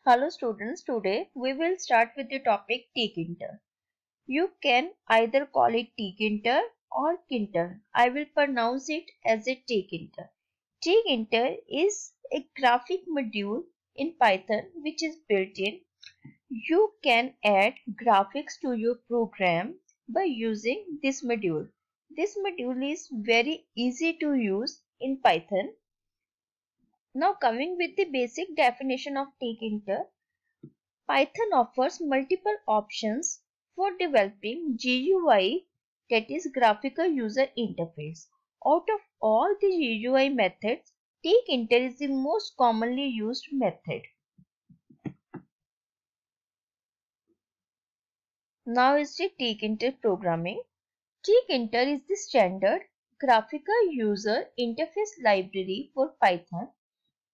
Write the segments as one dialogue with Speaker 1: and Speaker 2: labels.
Speaker 1: Hello students, today we will start with the topic Tkinter. You can either call it Tkinter or Kinter. I will pronounce it as a Tkinter. Tkinter is a graphic module in Python which is built in. You can add graphics to your program by using this module. This module is very easy to use in Python. Now coming with the basic definition of Tkinter. Python offers multiple options for developing GUI, that is graphical user interface. Out of all the GUI methods, Tkinter is the most commonly used method. Now is the Tkinter programming. Tkinter is the standard graphical user interface library for Python.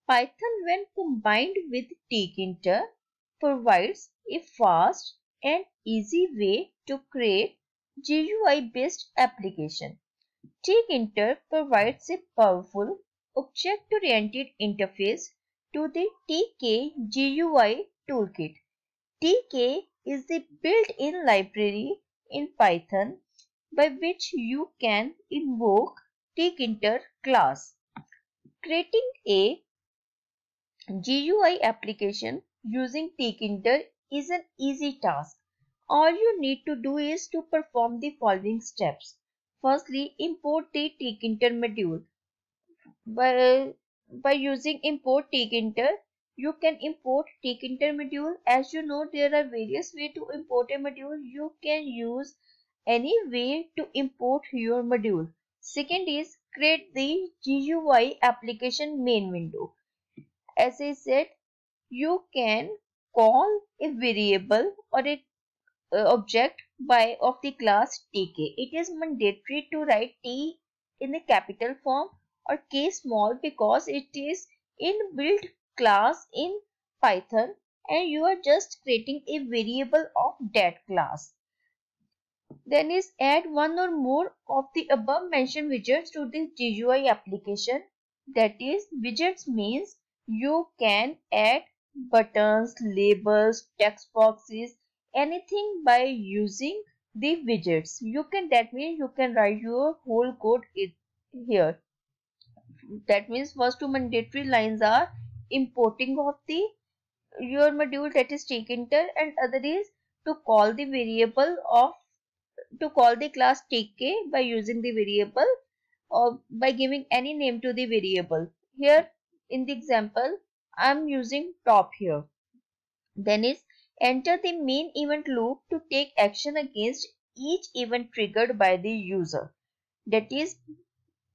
Speaker 1: Python, when combined with Tkinter, provides a fast and easy way to create GUI-based application. Tkinter provides a powerful object-oriented interface to the TK GUI toolkit. TK is the built-in library in Python by which you can invoke Tkinter class. Creating a GUI application using Tkinter is an easy task. All you need to do is to perform the following steps. Firstly, import the Tkinter module. By using import Tkinter, you can import Tkinter module. As you know, there are various ways to import a module. You can use any way to import your module. Second is create the GUI application main window. As I said, you can call a variable or a object of the class tk. It is mandatory to write t in a capital form or k small because it is inbuilt class in Python and you are just creating a variable of that class. Then is add one or more of the above mentioned widgets to the GUI application. That is, widgets means you can add buttons, labels, text boxes, anything by using the widgets. That means you can write your whole code here. That means first two mandatory lines are importing of your module, that is Tkinter, and other is to call the class tk by using the variable or by giving any name to the variable. Here in the example I am using top here. Then is enter the main event loop to take action against each event triggered by the user. That is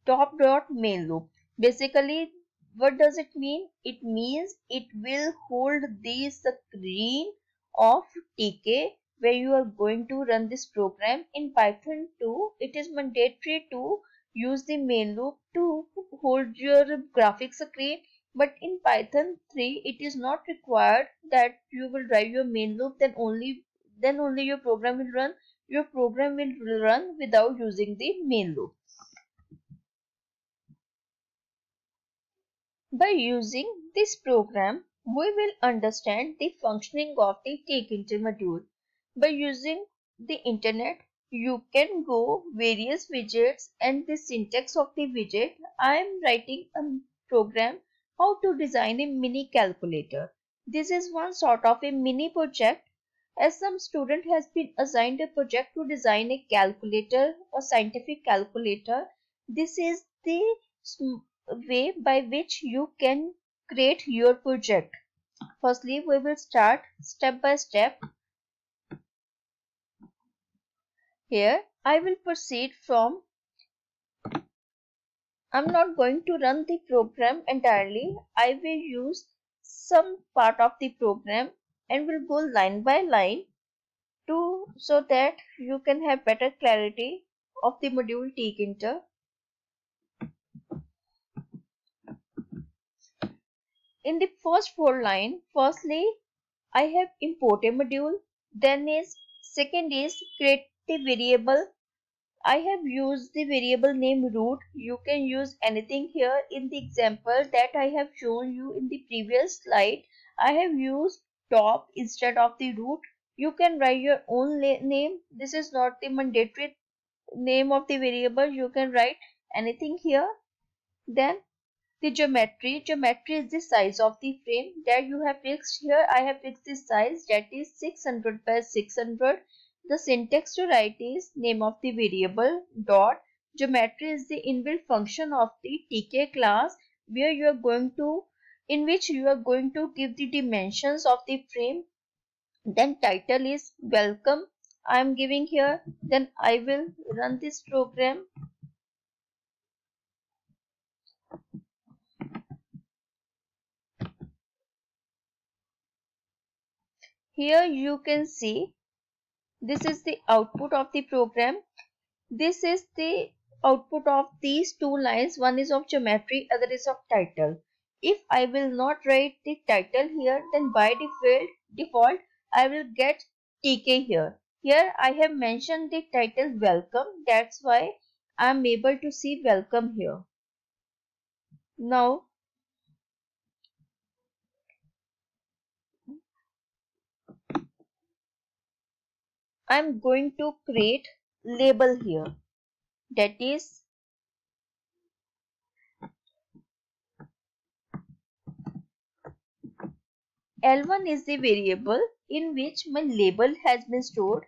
Speaker 1: top.main loop. Basically, what does it mean? It means it will hold the screen of tk where you are going to run this program. In Python 2, it is mandatory to use the main loop to hold your graphics screen, but in Python 3 it is not required that you will drive your main loop, then only your program will run. Your program will run without using the main loop. By using this program, we will understand the functioning of the Tkinter module. By using the internet, you can go various widgets and the syntax of the widget. I am writing a program how to design a mini calculator. This is one sort of a mini project, as some student has been assigned a project to design a calculator or scientific calculator. This is the way by which you can create your project. Firstly, we will start step by step. Here I will proceed from, I'm not going to run the program entirely. I will use some part of the program and will go line by line so that you can have better clarity of the module Tkinter. In the first 4 lines, firstly I have import a module, then is second is create the variable. I have used the variable name root. You can use anything here. In the example that I have shown you in the previous slide, I have used top instead of the root. You can write your own name. This is not the mandatory name of the variable. You can write anything here. Then the geometry. Geometry is the size of the frame that you have fixed here. I have fixed the size, that is 600 by 600. The syntax to write is name of the variable dot. Geometry is the inbuilt function of the TK class where you are going to, in which you are going to give the dimensions of the frame. Then title is welcome. I am giving here. Then I will run this program. Here you can see this is the output of the program. This is the output of these two lines. One is of geometry, other is of title. If I will not write the title here, then by default I will get TK here. Here I have mentioned the title welcome. That's why I am able to see welcome here. Now I am going to create label here. That is L1 is the variable in which my label has been stored.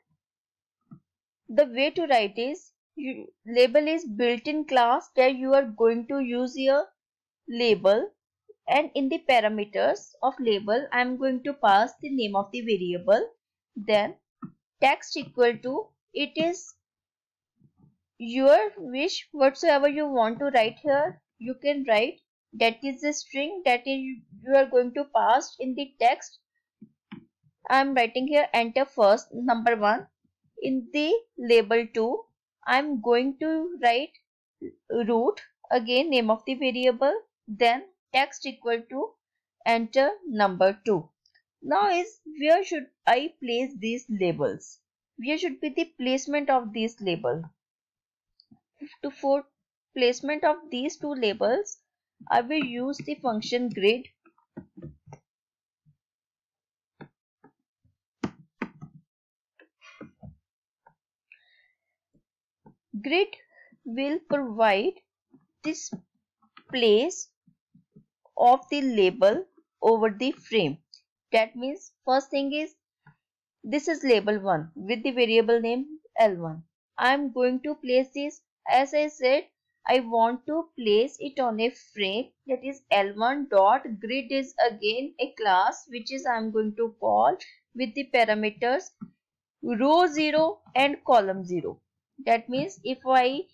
Speaker 1: The way to write is, label is built-in class that you are going to use your label, and in the parameters of label I am going to pass the name of the variable. Then text equal to, it is your wish, whatsoever you want to write here you can write. That is the string that you are going to pass in the text. I am writing here enter first number 1. In the label 2 I am going to write root, again name of the variable, then text equal to enter number 2. Now is where should I place these labels? Where should be the placement of these labels? For placement of these two labels I will use the function grid. Grid will provide this place of the label over the frame. That means first thing is, this is label 1 with the variable name L1. I am going to place this, as I said, I want to place it on a frame, that is L1 dot grid is again a class which is I am going to call with the parameters row 0 and column 0. That means if I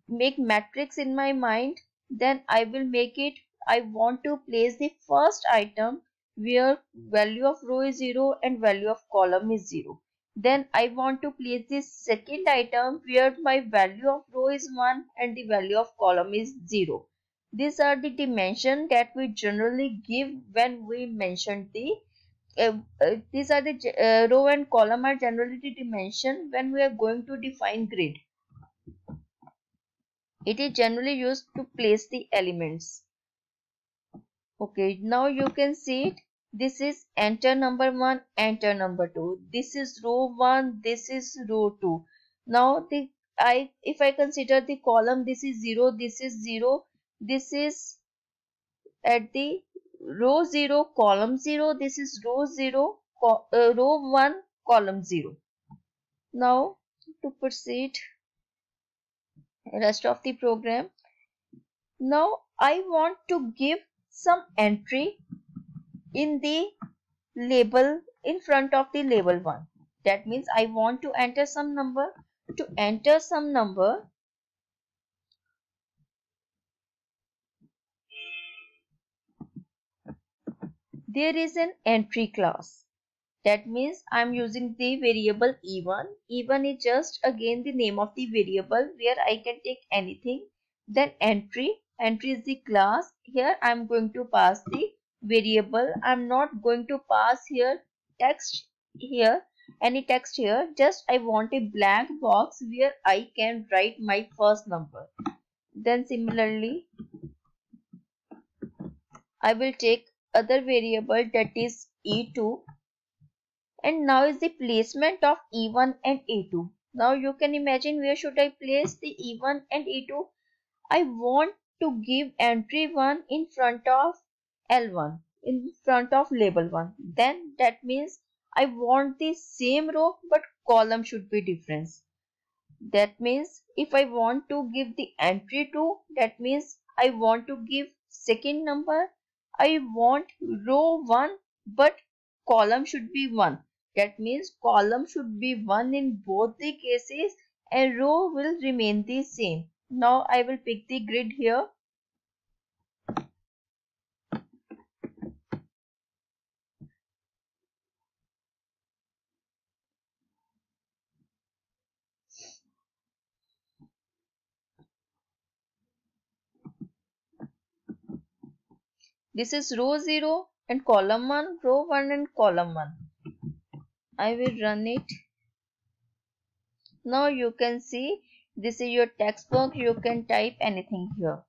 Speaker 1: make matrix in my mind, then I will make it, I want to place the first item where value of row is 0 and value of column is 0. Then I want to place the second item where my value of row is 1 and the value of column is 0. These are the dimension that we generally give when we mention the these are the row and column are generally the dimension when we are going to define grid. It is generally used to place the elements. Okay, now you can see it. This is enter number 1, enter number 2. This is row 1, this is row 2. Now if I consider the column, this is 0, this is 0, this is at the row 0, column 0, this is row 0, row 1, column 0. Now to proceed rest of the program. Now I want to give some entry in the label in front of the label 1. That means I want to enter some number. To enter some number, there is an entry class. That means I am using the variable e1. E1 is just again the name of the variable where I can take anything. Then entry. Entry is the class. Here I am going to pass the variable. I am not going to pass here text here, any text here. Just I want a blank box where I can write my first number. Then similarly, I will take other variable, that is e2. And now is the placement of E1 and E2. Now you can imagine where should I place the E1 and E2. I want to give entry 1 in front of L1, in front of label 1. Then that means I want the same row but column should be different. That means if I want to give the entry 2, that means I want to give second number. I want row 1 but column should be 1. That means column should be 1 in both the cases and row will remain the same. Now I will pick the grid here. This is row 0 and column 1, row 1 and column 1. I will run it. Now you can see this is your textbook. You can type anything here.